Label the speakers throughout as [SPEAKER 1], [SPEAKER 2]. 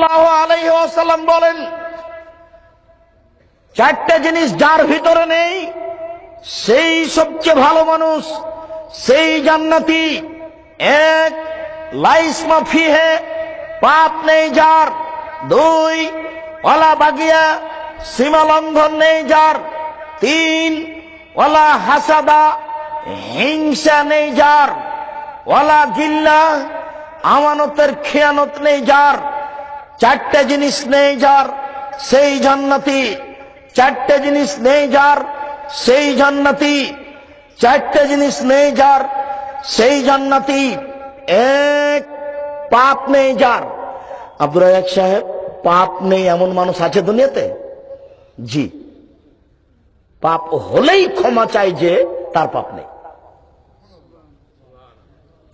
[SPEAKER 1] সাল্লাল্লাহু আলাইহি ওয়াসাল্লাম বলেন, চারটা জিনিস যার ভিতরে নেই সেই সবচেয়ে ভালো মানুষ, সেই জান্নাতি। এক, লাইসমা ফিহে, পাপ নেই যার। দুই, ওয়ালা বাগিয়া, সীমা লঙ্ঘন নেই যার। তিন, ওয়ালা হাসাদা, হিংসা নেই যার। ওয়ালা গিল্লা, আমানতের খেয়ানত নেই যার। চারটা জিনিস নেই যার সেই জান্নাতি। চারটা জিনিস নেই যার সেই জান্নাতি। চারটা জিনিস নেই যার সেই জান্নাতি। এক, পাপ নেই যার। আব্দুর রাজ্জাক সাহেব, পাপ নেই এমন মানুষ আছে দুনিয়াতে? জি। পাপ হলেই ক্ষমা চাই যে তার পাপ নেই।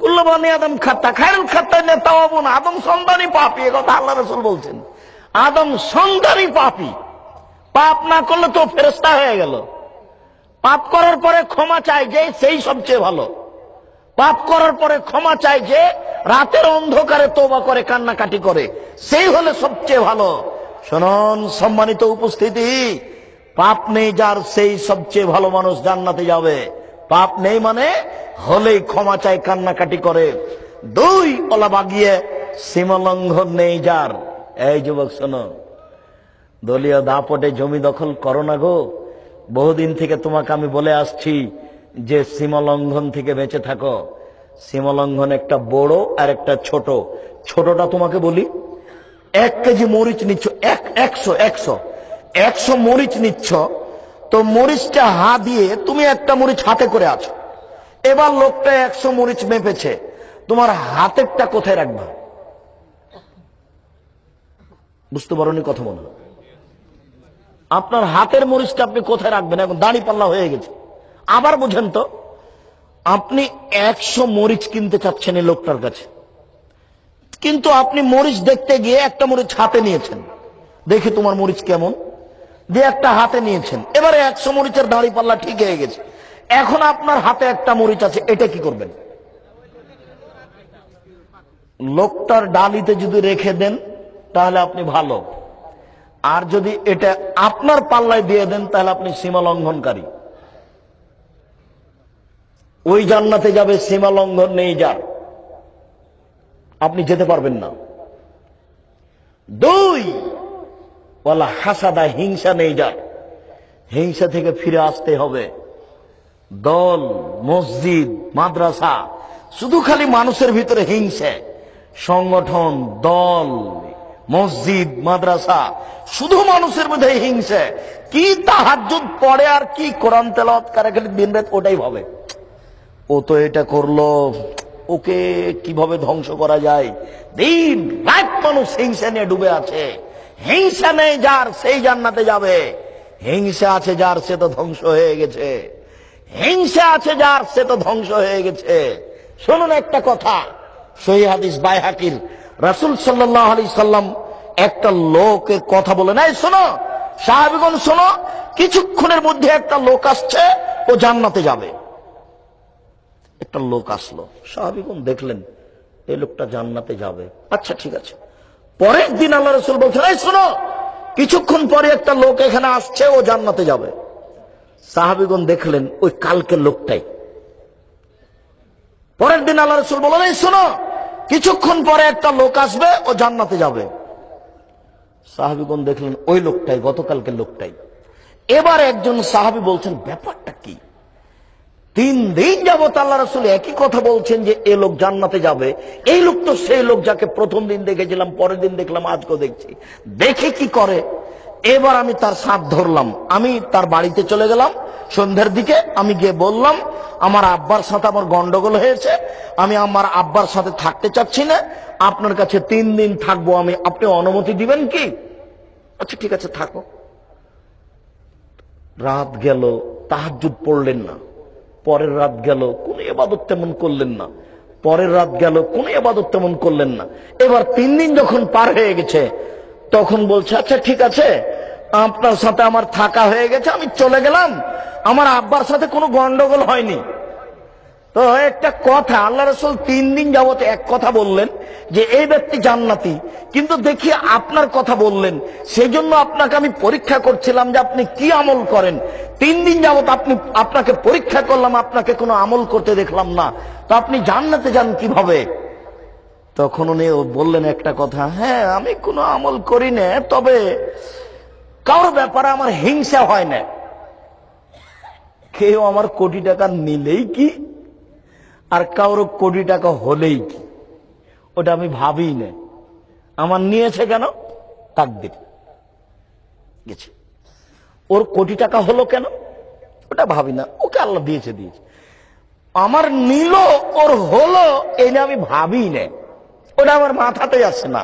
[SPEAKER 1] কুল্লু বনি আদম খাত্তা খায়রুল খাত্তাইন তাওয়াবুন, আদম সন্তানই পাপী, এ কথা আল্লাহ রাসূল বলছেন। আদম সন্তানই পাপী, পাপ না করলে তো ফেরেশতা হয়ে গেল। পাপ করার পরে ক্ষমা চাই যে সেই সবচেয়ে ভালো। পাপ করার পরে ক্ষমা চাই যে রাতের অন্ধকারে তওবা করে কান্নাকাটি করে, সেই হলে সবচেয়ে ভালো। শুনুন সম্মানিত উপস্থিতি, পাপ নেই যার সেই সবচেয়ে ভালো মানুষ জান্নাতে যাবে। পাপ নেই মানে হলেই ক্ষমা চাই, কান্নাকাটি করে। দুই, ওলা বাগিয়ে, সীমা লঙ্ঘন নেই যার। এই যুবক শোনো, দলীয় দাপটে জমি দখল করো না গো। বহুদিন থেকে তোমাকে আমি বলে আসছি যে সীমা লঙ্ঘন থেকে বেঁচে থাকো। সীমা লঙ্ঘন একটা বড় আর একটা ছোট। ছোটটা তোমাকে বলি, 1 কেজি মরিচ নিচ্ছ, 100 মরিচ নিচ্ছ, তো মরিচটা হা দিয়ে তুমি একটা মরিচ হাতে করে আছো। এবার লোকটা 100 মরিচ মেপেছে, তোমার হাতেরটা কোথায় রাখবা? বুঝতে পারোনি কথা মনে হয়? আপনার হাতের মরিচটা আপনি কোথায় রাখবেন? এখন দাড়ি পাল্লা হয়ে গেছে। আবার বুঝেন তো, আপনি 100 মরিচ কিনতে চাচ্ছেন এই লোকটার কাছে, কিন্তু আপনি মরিচ দেখতে গিয়ে একটা মরিচ হাতে নিয়েছেন, দেখে তোমার মরিচ কেমন দিয়ে একটা হাতে নিয়েছেন। এবারে 100 মরিচের দাড়ি পাল্লা ঠিক হয়ে গেছে, এখন আপনার হাতে একটা মরিচ আছে, এটা কি করবেন? লোকটার ডালিতে যদি রেখে দেন তাহলে আপনি ভালো, আর যদি এটা আপনার পাল্লায় দিয়ে দেন তাহলে আপনি সীমা লঙ্ঘনকারী। ওই জান্নাতে যাবে সীমা লঙ্ঘন নেই যার, আপনি যেতে পারবেন না। দুই, ওয়ালা হাসাদা, হিংসা নেই যার। হিংসা থেকে ফিরে আসতে হবে। দল, মসজিদ, মাদ্রাসা, শুধু খালি মানুষের ভিতরে হিংসা। সংগঠন, দল, মসজিদ, মাদ্রাসা, শুধু মানুষের মধ্যে হিংসা। কি তাহাজ্জুদ পড়ে আর কি কোরআন তেলাওয়াত করে, খালি দিনরাত ওটাই ভাবে, ও তো এটা করলো, ওকে কিভাবে ধ্বংস করা যায়। দিন রাত মানুষ হিংসা নিয়ে ডুবে আছে। হিংসা নেই যার সেই জান্নাতে যাবে। হিংসা আছে যার সে তো ধ্বংস হয়ে গেছে। হিংসা আছে যার সে তো ধ্বংস হয়ে গেছে। শুনুন একটা কথা, সহিহ হাদিস বাইহাকির, রাসূল সাল্লাল্লাহু আলাইহি সাল্লাম একটা লোকের কথা বলে নাই, শোনো সাহাবীগণ শোনো, কিছুক্ষণের মধ্যে একটা লোক আসছে, ও জান্নাতে যাবে। একটা লোক আসলো, সাহাবীগণ দেখলেন এই লোকটা জান্নাতে যাবে, আচ্ছা ঠিক আছে। পরের দিন আল্লাহ রাসূল বলছেন, এই শোনো, কিছুক্ষণ পরে একটা লোক এখানে আসছে, ও জান্নাতে যাবে। সাহাবীগণ দেখলেন ওই কালকের লোকটাই। পরের দিন আল্লাহ রাসূল বললেন, এই শোনো, কিছুক্ষণ পরে একটা লোক আসবে, ও জান্নাতে যাবে। সাহাবীগণ দেখলেন ওই লোকটাই, গতকালকের লোকটাই। এবার একজন সাহাবী বলছেন, ব্যাপারটা কি? 3 দিন যাবত আল্লাহ রাসূল একই কথা বলছেন যে এ লোক জান্নাতে যাবে। এই লোক তো সেই লোক যাকে প্রথম দিন দেখেছিলাম, পরের দিন দেখলাম, আজকেও দেখছি। দেখে কি করে? এবার আমি তার সাথ ধরলাম, আমি তার বাড়িতে চলে গেলাম সন্ধ্যার দিকে। আমি গিয়ে বললাম, আমার আব্বার সাথে আমার গন্ডগোল হয়েছে, আমি আমার আব্বার সাথে থাকতে চাচ্ছি না, আপনার কাছে 3 দিন থাকবো আমি, আপনি অনুমতি দিবেন কি? আচ্ছা ঠিক আছে থাকো। রাত গেল, তাহাজ্জুদ পড়লেন না। পরের রাত গেল, কোন ইবাদত তেমন করলেন না। পরের রাত গেল, কোন ইবাদত তেমন করলেন না। এবার 3 দিন যখন পার হয়ে গেছে, তখন বলছে, আচ্ছা ঠিক আছে, আপনার সাথে আমার থাকা হয়ে গেছে, আমি চলে গেলাম, আমার আব্বার সাথে কোনো গন্ডগোল হয়নি। তো একটা কথা, আল্লাহ রাসূল 3 দিন যাবত এক কথা বললেন যে এই ব্যক্তি জান্নাতি, কিন্তু দেখি আপনার কথা বললেন, সেই জন্য আপনাকে আমি পরীক্ষা করছিলাম যে আপনি কি আমল করেন। 3 দিন যাবত আপনাকে পরীক্ষা করলাম, আপনাকে কোনো আমল করতে দেখলাম না, তো আপনি জান্নাতে যান কিভাবে? তখন উনি বললেন একটা কথা, হ্যাঁ আমি কোনো আমল করি না, তবে কারোর ব্যাপারে আমার হিংসা হয় না। কেউ আমার কোটি টাকা নিলেই কি আর কারোর কোটি টাকা হলেই কি, ওটা আমি ভাবি না। আমার নিয়েছে কেন, তাকদীর গেছে। ওর কোটি টাকা হলো কেন, ওটা ভাবি না, ওকে আল্লাহ দিয়েছে। আমার নিল, ওর হলো, এই নিয়ে আমি ভাবি না, ওটা আমার মাথাতে আসে না।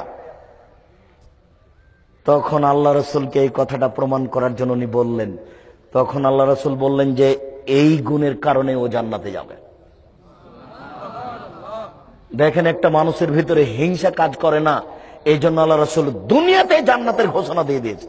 [SPEAKER 1] তখন আল্লাহ রসুলকে এই কথাটা প্রমাণ করার জন্য উনি বললেন, তখন আল্লাহ রসুল বললেন যে এই গুণের কারণে ও জান্নাতে যাবে। দেখেন, একটা মানুষের ভিতরে হিংসা কাজ করে না, এই জন্য আল্লাহ রসুল দুনিয়াতে জান্নাতের ঘোষণা দিয়ে দিয়েছে।